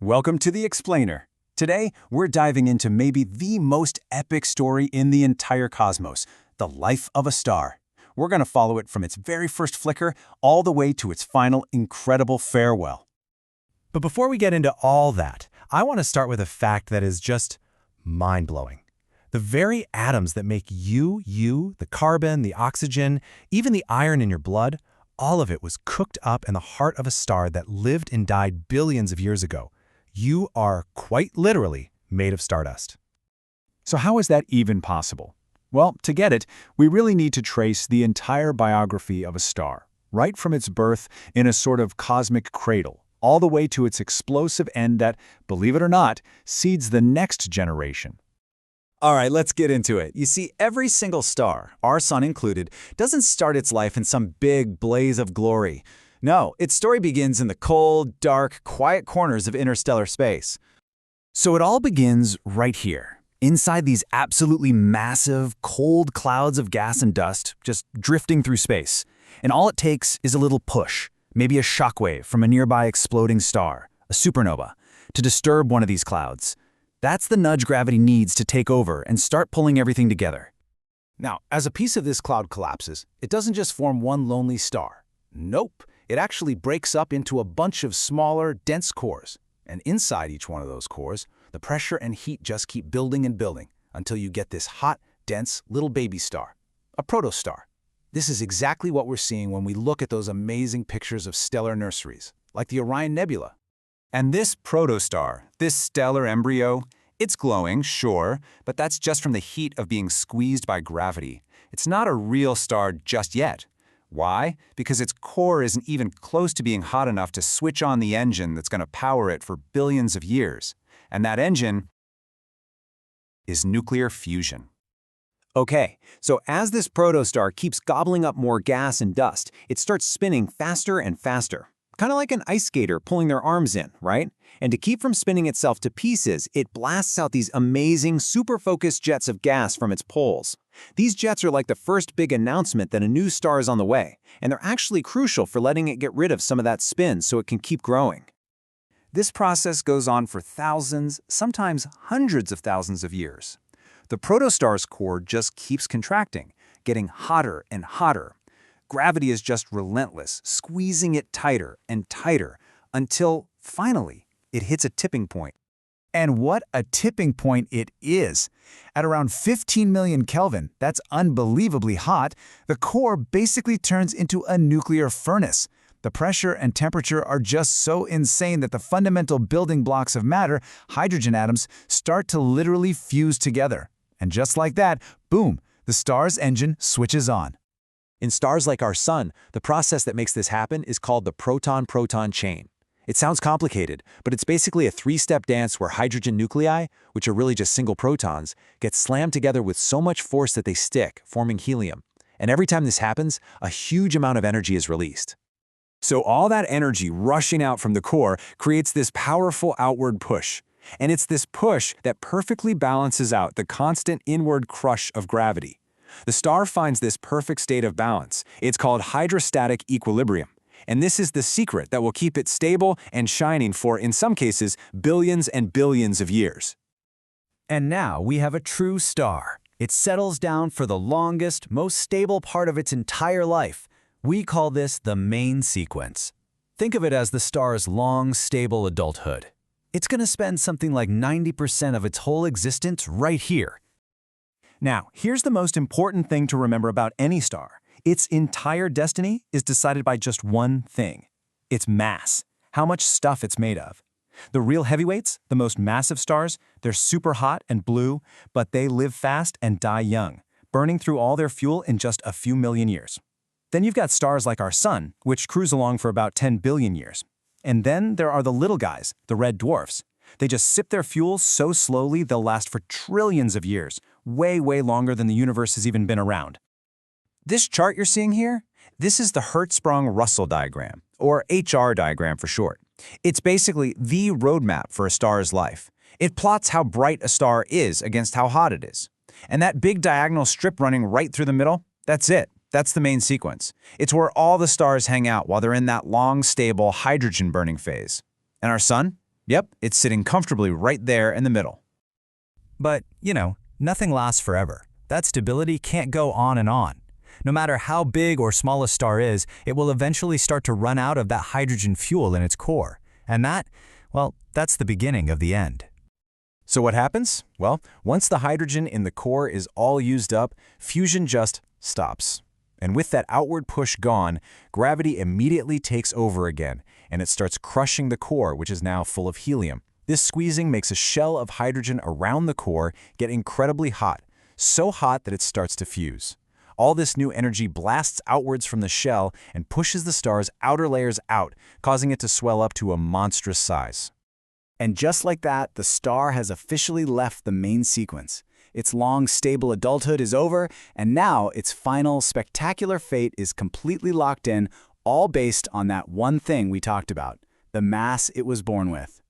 Welcome to The Explainer. Today, we're diving into maybe the most epic story in the entire cosmos, the life of a star. We're going to follow it from its very first flicker all the way to its final incredible farewell. But before we get into all that, I want to start with a fact that is just mind-blowing. The very atoms that make you, the carbon, the oxygen, even the iron in your blood, all of it was cooked up in the heart of a star that lived and died billions of years ago. You are quite literally made of stardust. So how is that even possible? Well, to get it, we really need to trace the entire biography of a star, right from its birth in a sort of cosmic cradle, all the way to its explosive end that, believe it or not, seeds the next generation. All right, let's get into it. You see, every single star, our sun included, doesn't start its life in some big blaze of glory. No, its story begins in the cold, dark, quiet corners of interstellar space. So it all begins right here, inside these absolutely massive, cold clouds of gas and dust just drifting through space. And all it takes is a little push, maybe a shockwave from a nearby exploding star, a supernova, to disturb one of these clouds. That's the nudge gravity needs to take over and start pulling everything together. Now, as a piece of this cloud collapses, it doesn't just form one lonely star. Nope, it actually breaks up into a bunch of smaller, dense cores. And inside each one of those cores, the pressure and heat just keep building and building until you get this hot, dense little baby star, a protostar. This is exactly what we're seeing when we look at those amazing pictures of stellar nurseries, like the Orion Nebula. And this protostar, this stellar embryo, it's glowing, sure, but that's just from the heat of being squeezed by gravity. It's not a real star just yet. Why? Because its core isn't even close to being hot enough to switch on the engine that's going to power it for billions of years. And that engine is nuclear fusion. Okay, so as this protostar keeps gobbling up more gas and dust, it starts spinning faster and faster. Kind of like an ice skater pulling their arms in, right? And to keep from spinning itself to pieces, it blasts out these amazing, super-focused jets of gas from its poles. These jets are like the first big announcement that a new star is on the way, and they're actually crucial for letting it get rid of some of that spin so it can keep growing. This process goes on for thousands, sometimes hundreds of thousands of years. The protostar's core just keeps contracting, getting hotter and hotter. Gravity is just relentless, squeezing it tighter and tighter until, finally, it hits a tipping point. And what a tipping point it is. At around 15 million Kelvin, that's unbelievably hot, the core basically turns into a nuclear furnace. The pressure and temperature are just so insane that the fundamental building blocks of matter, hydrogen atoms, start to literally fuse together. And just like that, boom, the star's engine switches on. In stars like our sun, the process that makes this happen is called the proton-proton chain. It sounds complicated, but it's basically a three-step dance where hydrogen nuclei, which are really just single protons, get slammed together with so much force that they stick, forming helium. And every time this happens, a huge amount of energy is released. So all that energy rushing out from the core creates this powerful outward push. And it's this push that perfectly balances out the constant inward crush of gravity. The star finds this perfect state of balance. It's called hydrostatic equilibrium. And this is the secret that will keep it stable and shining for, in some cases, billions and billions of years. And now we have a true star. It settles down for the longest, most stable part of its entire life. We call this the main sequence. Think of it as the star's long, stable adulthood. It's going to spend something like 90% of its whole existence right here. Now, here's the most important thing to remember about any star. Its entire destiny is decided by just one thing: its mass, how much stuff it's made of. The real heavyweights, the most massive stars, they're super hot and blue, but they live fast and die young, burning through all their fuel in just a few million years. Then you've got stars like our sun, which cruise along for about 10 billion years. And then there are the little guys, the red dwarfs. They just sip their fuel so slowly they'll last for trillions of years, way longer than the universe has even been around. This chart you're seeing here, this is the Hertzsprung-Russell diagram, or HR diagram for short. It's basically the roadmap for a star's life. It plots how bright a star is against how hot it is. And that big diagonal strip running right through the middle, that's it. That's the main sequence. It's where all the stars hang out while they're in that long, stable hydrogen-burning phase. And our sun? Yep, it's sitting comfortably right there in the middle. But, nothing lasts forever. That stability can't go on and on. No matter how big or small a star is, it will eventually start to run out of that hydrogen fuel in its core. And that's the beginning of the end. So what happens? Well, once the hydrogen in the core is all used up, fusion just stops. And with that outward push gone, gravity immediately takes over again, and it starts crushing the core, which is now full of helium. This squeezing makes a shell of hydrogen around the core get incredibly hot, so hot that it starts to fuse. All this new energy blasts outwards from the shell and pushes the star's outer layers out, causing it to swell up to a monstrous size. And just like that, the star has officially left the main sequence. Its long, stable adulthood is over, and now its final, spectacular fate is completely locked in, all based on that one thing we talked about, the mass it was born with.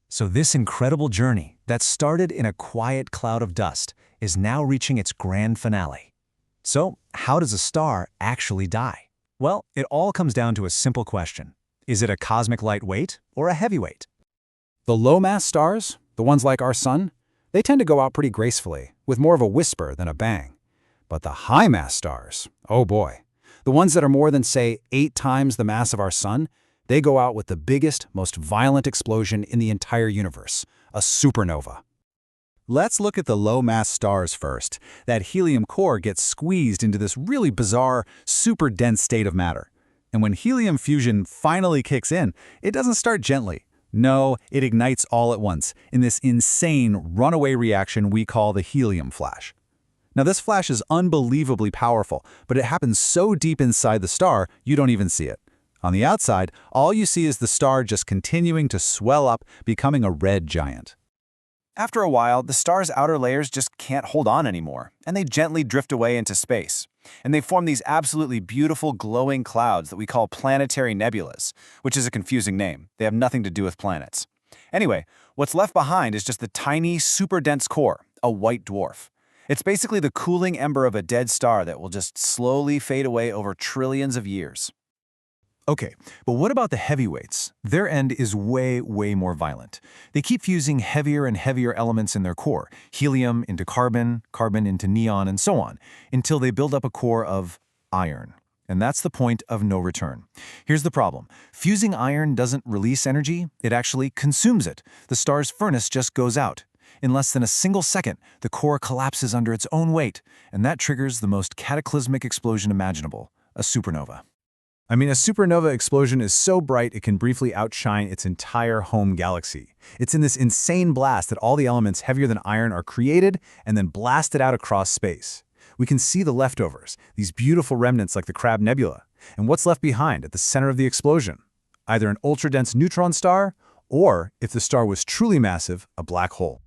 So this incredible journey that started in a quiet cloud of dust is now reaching its grand finale. So, how does a star actually die? Well, it all comes down to a simple question. Is it a cosmic lightweight or a heavyweight? The low-mass stars, the ones like our Sun, they tend to go out pretty gracefully, with more of a whisper than a bang. But the high-mass stars, oh boy, the ones that are more than, say, 8 times the mass of our Sun, they go out with the biggest, most violent explosion in the entire universe, a supernova. Let's look at the low-mass stars first. That helium core gets squeezed into this really bizarre, super dense state of matter. And when helium fusion finally kicks in, it doesn't start gently. No, it ignites all at once, in this insane runaway reaction we call the helium flash. Now this flash is unbelievably powerful, but it happens so deep inside the star, you don't even see it. On the outside, all you see is the star just continuing to swell up, becoming a red giant. After a while, the star's outer layers just can't hold on anymore, and they gently drift away into space. And they form these absolutely beautiful glowing clouds that we call planetary nebulas, which is a confusing name. They have nothing to do with planets. Anyway, what's left behind is just the tiny, super dense core, a white dwarf. It's basically the cooling ember of a dead star that will just slowly fade away over trillions of years. Okay, but what about the heavyweights? Their end is way, way more violent. They keep fusing heavier and heavier elements in their core, helium into carbon, carbon into neon, and so on, until they build up a core of iron. And that's the point of no return. Here's the problem. Fusing iron doesn't release energy, it actually consumes it. The star's furnace just goes out. In less than a single second, the core collapses under its own weight, and that triggers the most cataclysmic explosion imaginable, a supernova. I mean, a supernova explosion is so bright it can briefly outshine its entire home galaxy. It's in this insane blast that all the elements heavier than iron are created and then blasted out across space. We can see the leftovers, these beautiful remnants like the Crab Nebula. And what's left behind at the center of the explosion? Either an ultra-dense neutron star, or, if the star was truly massive, a black hole.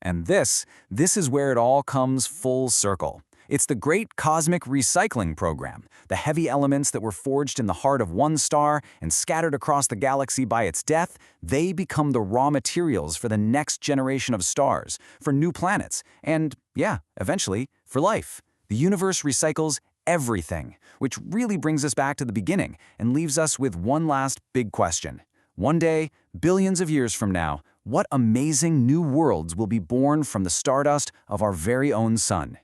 And this is where it all comes full circle. It's the great cosmic recycling program. The heavy elements that were forged in the heart of one star and scattered across the galaxy by its death, they become the raw materials for the next generation of stars, for new planets, and, yeah, eventually, for life. The universe recycles everything, which really brings us back to the beginning and leaves us with one last big question. One day, billions of years from now, what amazing new worlds will be born from the stardust of our very own sun?